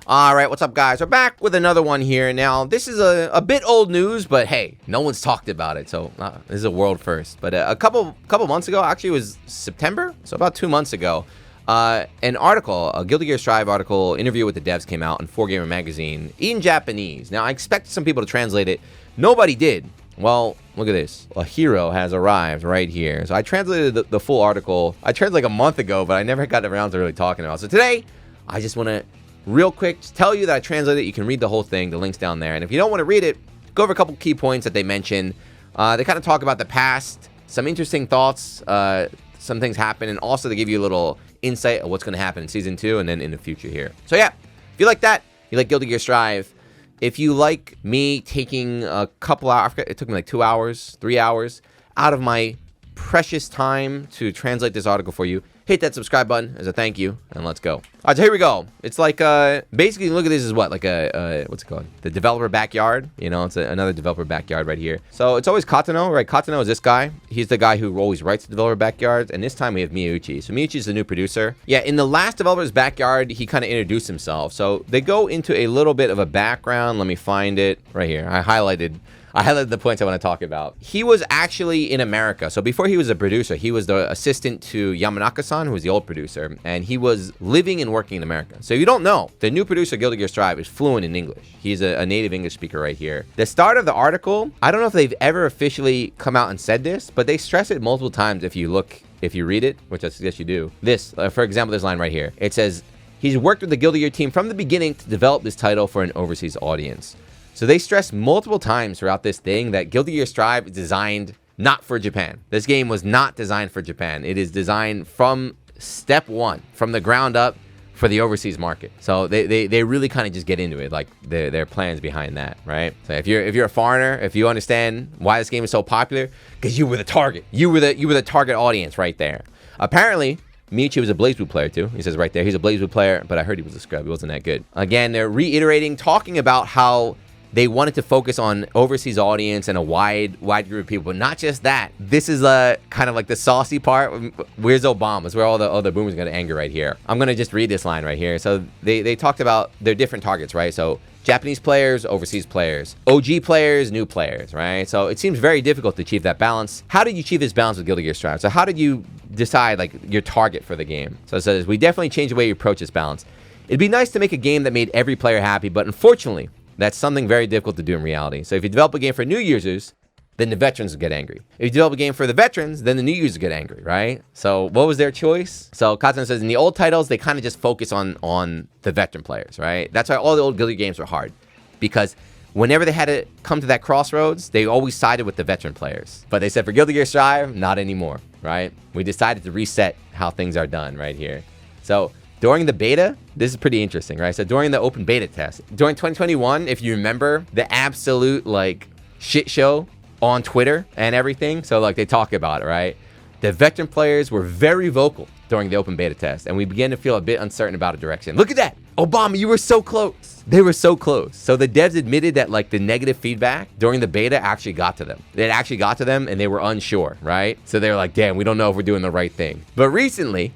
All right, what's up, guys? We're back with another one here. Now, this is a bit old news, but hey, no one's talked about it, so this is a world first. But a couple months ago, actually it was September, so about 2 months ago, an article, a Guilty Gear Strive article, interview with the devs came out in 4Gamer magazine in Japanese. Now, I expected some people to translate it. Nobody did. Well, look at this. A hero has arrived right here. So I translated the full article. I translated like a month ago, but I never got around to really talking about it. So today, I just want to real quick just tell you that I translated it. You can read the whole thing. The link's down there. And if you don't want to read it, go over a couple key points that they mention. They kind of talk about the past, some interesting thoughts, some things happen, and also they give you a little insight of what's going to happen in Season 2 and then in the future here. So yeah, if you like that, you like Guilty Gear Strive, if you like me taking a couple hours, it took me like 2 hours, 3 hours out of my precious time to translate this article for you, hit that subscribe button as a thank you, and let's go. All right, so here we go. It's like, basically, look at this as what? Like what's it called? The developer backyard. You know, it's another developer backyard right here. So it's always Katano, right? Katano is this guy. He's the guy who always writes the developer backyards, and this time we have Miyuchi. So Miyuchi is the new producer. Yeah, in the last developer's backyard, he kind of introduced himself. So they go into a little bit of a background. Let me find it right here. I highlighted the points I want to talk about. He was actually in America. So before he was a producer, he was the assistant to Yamanaka-san, who was the old producer, and he was living and working in America. So if you don't know, the new producer, Guilty Gear Strive, is fluent in English. He's a native English speaker right here. The start of the article, I don't know if they've ever officially come out and said this, but they stress it multiple times if you read it, which I suggest you do. This, for example, this line right here. It says, he's worked with the Guilty Gear team from the beginning to develop this title for an overseas audience. So they stress multiple times throughout this thing that Guilty Gear Strive is designed not for Japan. This game was not designed for Japan. It is designed from step one, from the ground up for the overseas market. So they really kind of just get into it, like their plans behind that, right? So if you're a foreigner, if you understand why this game is so popular, because you were the target. You were the target audience right there. Apparently, Michi was a BlazBlue player too. He says right there, he's a BlazBlue player, but I heard he was a scrub. He wasn't that good. Again, they're reiterating, talking about how they wanted to focus on overseas audience and a wide group of people, but not just that. This is kind of like the saucy part. Where's Obama? It's where all the boomers are gonna anger right here. I'm gonna just read this line right here. So they talked about their different targets, right? So Japanese players, overseas players, OG players, new players, right? So it seems very difficult to achieve that balance. How did you achieve this balance with Guilty Gear Strive? So how did you decide like your target for the game? So it says, we definitely changed the way you approach this balance. It'd be nice to make a game that made every player happy, but unfortunately, that's something very difficult to do in reality. So if you develop a game for new users, then the veterans will get angry. If you develop a game for the veterans, then the new users get angry, right? So what was their choice? So Katana says in the old titles, they kind of just focus on the veteran players, right? That's why all the old Guilty games were hard, because whenever they had to come to that crossroads, they always sided with the veteran players. But they said for Guilty Gear Strive, not anymore, right? We decided to reset how things are done right here. So during the beta, this is pretty interesting, right? So during the open beta test, during 2021, if you remember, the absolute like shit show on Twitter and everything. So like they talk about it, right? The veteran players were very vocal during the open beta test, and we began to feel a bit uncertain about a direction. Look at that. Obama, you were so close. They were so close. So the devs admitted that like the negative feedback during the beta actually got to them. It actually got to them and they were unsure, right? So they were like, damn, we don't know if we're doing the right thing. But recently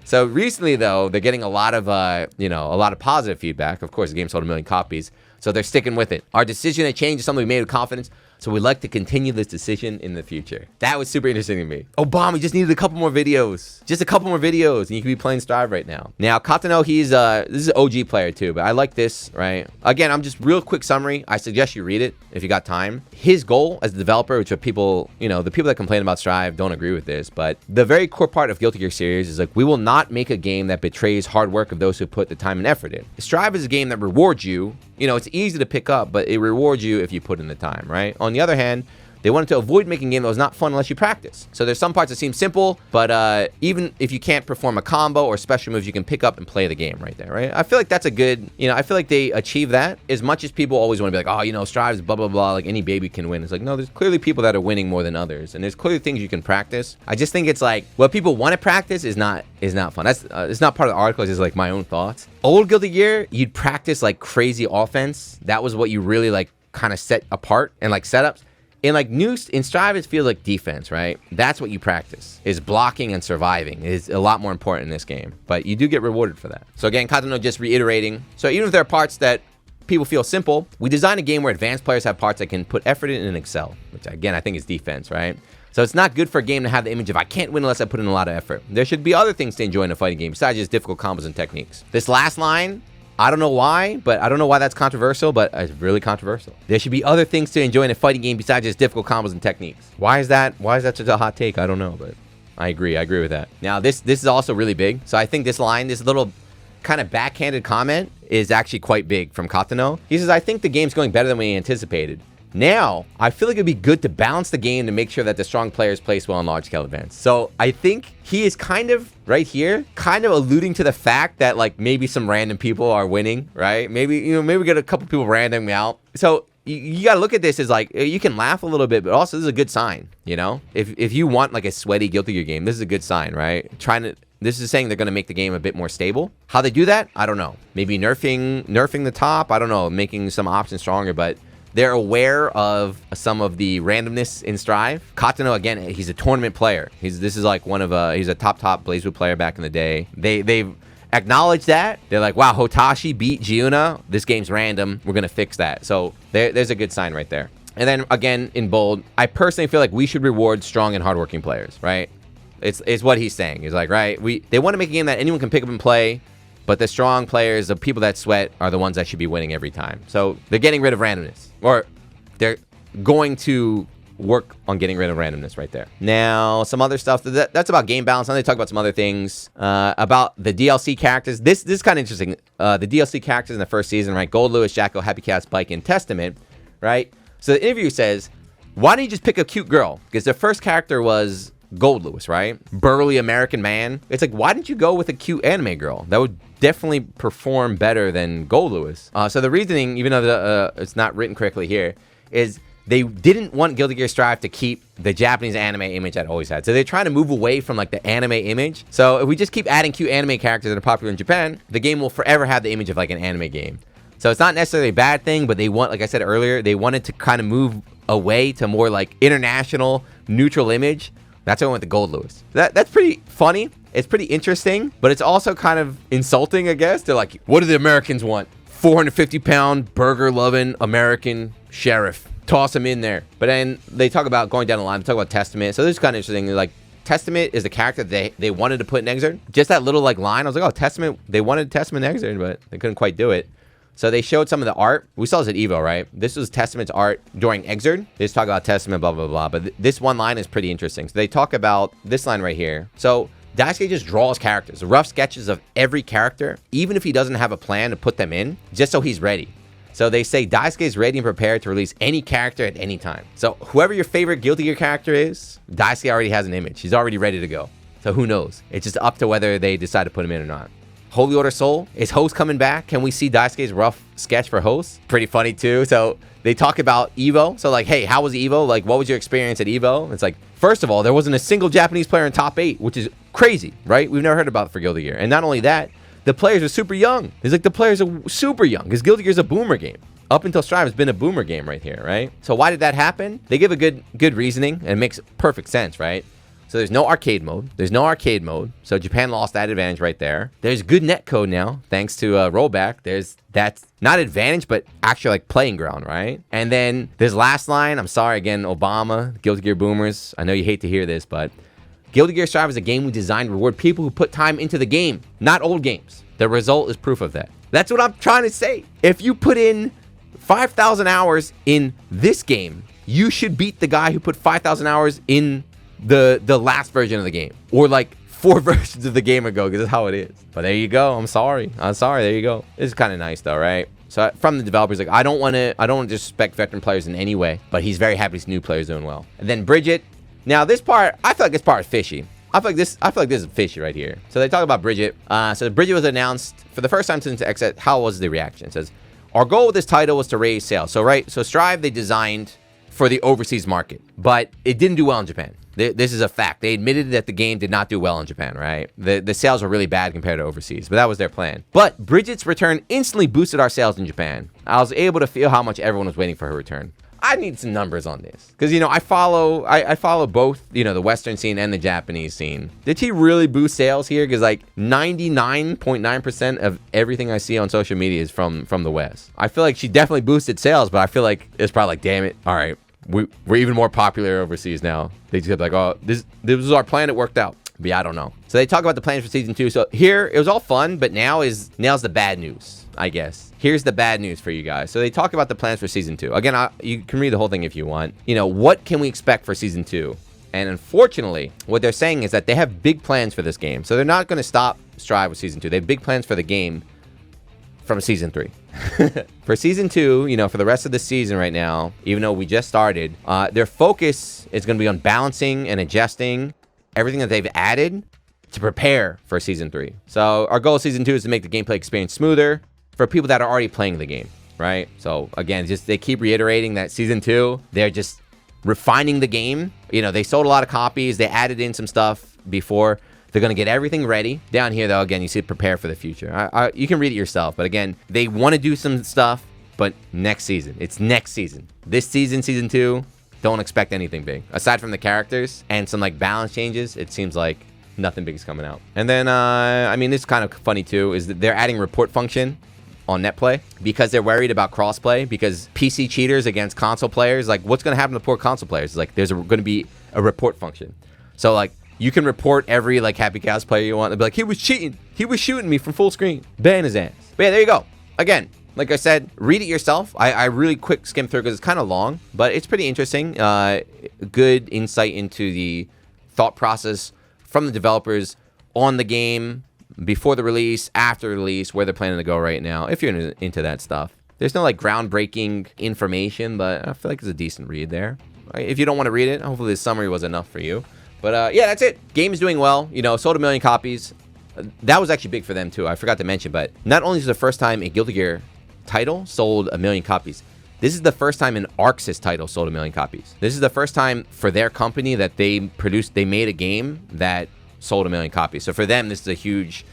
though, they're getting a lot of, a lot of positive feedback. Of course, the game sold 1 million copies. So they're sticking with it. Our decision to change is something we made with confidence. So we'd like to continue this decision in the future. That was super interesting to me. Obama just needed a couple more videos. Just a couple more videos and you could be playing Strive right now. Now, Katano, this is an OG player too, but I like this, right? Again, I'm just real quick summary. I suggest you read it if you got time. His goal as a developer, which are people, the people that complain about Strive don't agree with this, but the very core part of Guilty Gear series is like, we will not make a game that betrays hard work of those who put the time and effort in. Strive is a game that rewards you. It's easy to pick up, but it rewards you if you put in the time, right? On the other hand, they wanted to avoid making a game that was not fun unless you practice. So there's some parts that seem simple, but even if you can't perform a combo or special moves, you can pick up and play the game right there, right? I feel like that's a good, I feel like they achieve that. As much as people always want to be like, oh, Strive's blah, blah, blah, like any baby can win. It's like, no, there's clearly people that are winning more than others. And there's clearly things you can practice. I just think it's like, what people want to practice is not fun. That's it's not part of the article, it's just like my own thoughts. Old Guilty Gear, you'd practice like crazy offense. That was what you really like kind of set apart and like setups. In like in Strive, it feels like defense, right? That's what you practice, is blocking and surviving is a lot more important in this game. But you do get rewarded for that. So again, Katano just reiterating. So even if there are parts that people feel simple, we design a game where advanced players have parts that can put effort in and excel, which again, I think is defense, right? So it's not good for a game to have the image of I can't win unless I put in a lot of effort. There should be other things to enjoy in a fighting game besides just difficult combos and techniques. This last line, I don't know why, but I don't know why that's controversial, but it's really controversial. There should be other things to enjoy in a fighting game besides just difficult combos and techniques. Why is that? Why is that such a hot take? I don't know, but I agree. I agree with that. Now, this is also really big. So I think this line, this little kind of backhanded comment is actually quite big from Katano. He says, I think the game's going better than we anticipated. Now, I feel like it'd be good to balance the game to make sure that the strong players place well in large-scale events. So I think he is kind of, right here, kind of alluding to the fact that, like, maybe some random people are winning, right? Maybe, maybe we get a couple people randomly out. So you got to look at this as, like, you can laugh a little bit, but also this is a good sign, If you want, like, a sweaty Guilty Gear game, this is a good sign, right? This is saying they're going to make the game a bit more stable. How they do that, I don't know. Maybe nerfing the top, I don't know, making some options stronger, but they're aware of some of the randomness in Strive. Katano, again, he's a tournament player. This is like he's a top BlazBlue player back in the day. They've acknowledged that. They're like, wow, Hotashi beat Jiyuna. This game's random. We're going to fix that. So there's a good sign right there. And then again, in bold, I personally feel like we should reward strong and hardworking players, right? It's what he's saying. He's like, right, they want to make a game that anyone can pick up and play, but the strong players, the people that sweat, are the ones that should be winning every time. So they're getting rid of randomness, or they're going to work on getting rid of randomness right there. Now, some other stuff. That's about game balance. Now they talk about some other things about the DLC characters. This is kind of interesting. The DLC characters in the first season, right? Gold, Lewis, Jacko, Happy Cat, Spike, and Testament, right? So the interview says, why don't you just pick a cute girl? Because the first character was Gold Lewis, right? Burly American man. It's like, why didn't you go with a cute anime girl? That would definitely perform better than Gold Lewis. So the reasoning, even though it's not written correctly here, is they didn't want Guilty Gear Strive to keep the Japanese anime image that it always had. So they're trying to move away from like the anime image. So if we just keep adding cute anime characters that are popular in Japan, the game will forever have the image of like an anime game. So it's not necessarily a bad thing, but they want, like I said earlier, they wanted to kind of move away to more like international, neutral image. That's why I went to Gold Lewis. That's pretty funny. It's pretty interesting, but it's also kind of insulting, I guess. They're like, what do the Americans want? 450-pound, burger-loving American sheriff. Toss him in there. But then they talk about going down the line. They talk about Testament. So this is kind of interesting. They're like, Testament is the character they wanted to put in Exerd. Just that little like line. I was like, oh, Testament. They wanted Testament in Exerd, but they couldn't quite do it. So they showed some of the art. We saw this at Evo, right? This was Testament's art during Exerd. They just talk about Testament, blah, blah, blah. But this one line is pretty interesting. So they talk about this line right here. So Daisuke just draws characters, rough sketches of every character, even if he doesn't have a plan to put them in, just so he's ready. So they say Daisuke is ready and prepared to release any character at any time. So whoever your favorite Guilty Gear character is, Daisuke already has an image. He's already ready to go. So who knows? It's just up to whether they decide to put him in or not. Holy Order Soul, is Host coming back? Can we see Daisuke's rough sketch for Host? Pretty funny too. So they talk about Evo. So like, hey, how was Evo? Like, what was your experience at Evo? It's like, first of all, there wasn't a single Japanese player in top 8, which is crazy, right? We've never heard about it for Guilty Gear. And not only that, the players are super young. It's like the players are super young because Guilty Gear is a boomer game. Up until Strive has been a boomer game right here, right? So why did that happen? They give a good reasoning, and it makes perfect sense, right? So there's no arcade mode. So Japan lost that advantage right there. There's good netcode now, thanks to rollback. That's not advantage, but actually like playing ground, right? And then there's last line. I'm sorry again, Obama, Guilty Gear boomers. I know you hate to hear this, but Guilty Gear Strive is a game we designed to reward people who put time into the game, not old games. The result is proof of that. That's what I'm trying to say. If you put in 5,000 hours in this game, you should beat the guy who put 5,000 hours in the last version of the game, or like 4 versions of the game ago, because that's how it is. But there you go. I'm sorry. There you go. It's kind of nice though, right? So from the developers, like, I don't want to disrespect veteran players in any way, but he's very happy to see new players doing well. And then Bridget. Now this part, I feel like this part is fishy. I feel like this is fishy right here. So they talk about Bridget. So Bridget was announced for the first time since Exit. How was the reaction? It says, our goal with this title was to raise sales. So Strive, they designed for the overseas market, but it didn't do well in Japan. This is a fact. They admitted that the game did not do well in Japan, right? The sales were really bad compared to overseas, but that was their plan. But Bridget's return instantly boosted our sales in Japan. I was able to feel how much everyone was waiting for her return. I need some numbers on this. Because, you know, I follow both, you know, the Western scene and the Japanese scene. Did he really boost sales here? Because, like, 99.9% of everything I see on social media is from the West. I feel like she definitely boosted sales, but I feel like it's probably like, damn it. All right, we're even more popular overseas now. They just kept like, oh, this was our plan. It worked out. But yeah, I don't know. So they talk about the plans for season 2. So here, it was all fun, but now's the bad news, I guess. Here's the bad news for you guys. So they talk about the plans for season 2. Again, you can read the whole thing if you want. You know, what can we expect for season 2? And unfortunately, what they're saying is that they have big plans for this game. So they're not going to stop Strive with season 2. They have big plans for the game from season 3. For season 2, you know, for the rest of the season right now, even though we just started, their focus is going to be on balancing and adjusting everything that they've added to prepare for season 3. So our goal of season 2 is to make the gameplay experience smoother for people that are already playing the game, right? So again, just they keep reiterating that season 2, they're just refining the game. You know, they sold a lot of copies. They added in some stuff before. They're going to get everything ready. Down here, though, again, you see prepare for the future. You can read it yourself. But again, they want to do some stuff, but next season. It's next season. This season, season 2, don't expect anything big. Aside from the characters and some like balance changes, it seems like nothing big is coming out. And then, I mean, this is kind of funny too, is that they're adding report function on netplay because they're worried about crossplay, because PC cheaters against console players, like what's going to happen to poor console players? Like there's going to be a report function. So like you can report every like Happy Cows player you want. They'll be like, he was cheating. He was shooting me from full screen. Ban his ass. But yeah, there you go. Again, like I said, read it yourself. I really quick skim through because it's kind of long, but it's pretty interesting. Good insight into the thought process from the developers on the game, before the release, after the release, where they're planning to go right now, if you're into that stuff. There's no like groundbreaking information, but I feel like it's a decent read there. If you don't want to read it, hopefully the summary was enough for you. But yeah, that's it. Game is doing well. You know, sold 1 million copies. That was actually big for them too. I forgot to mention, but not only is it the first time a Guilty Gear title sold 1 million copies, this is the first time an ArcSys title sold 1 million copies. This is the first time for their company that they made a game that sold 1 million copies. So for them, this is a huge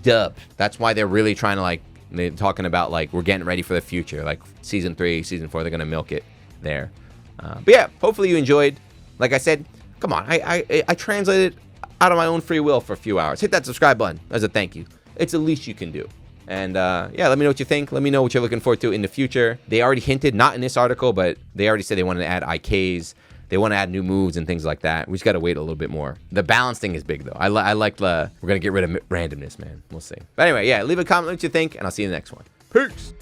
dub. That's why they're really trying to like, they're talking about like, we're getting ready for the future. Like season 3, season 4, they're going to milk it there. But yeah, hopefully you enjoyed. Like I said, come on, I translated out of my own free will for a few hours. Hit that subscribe button as a thank you. It's the least you can do. And yeah, let me know what you think. Let me know what you're looking forward to in the future. They already hinted, not in this article, but they already said they wanted to add IKs. They want to add new moves and things like that. We just got to wait a little bit more. The balance thing is big, though. I like the, we're going to get rid of randomness, man. We'll see. But anyway, yeah, leave a comment what you think, and I'll see you in the next one. Peace.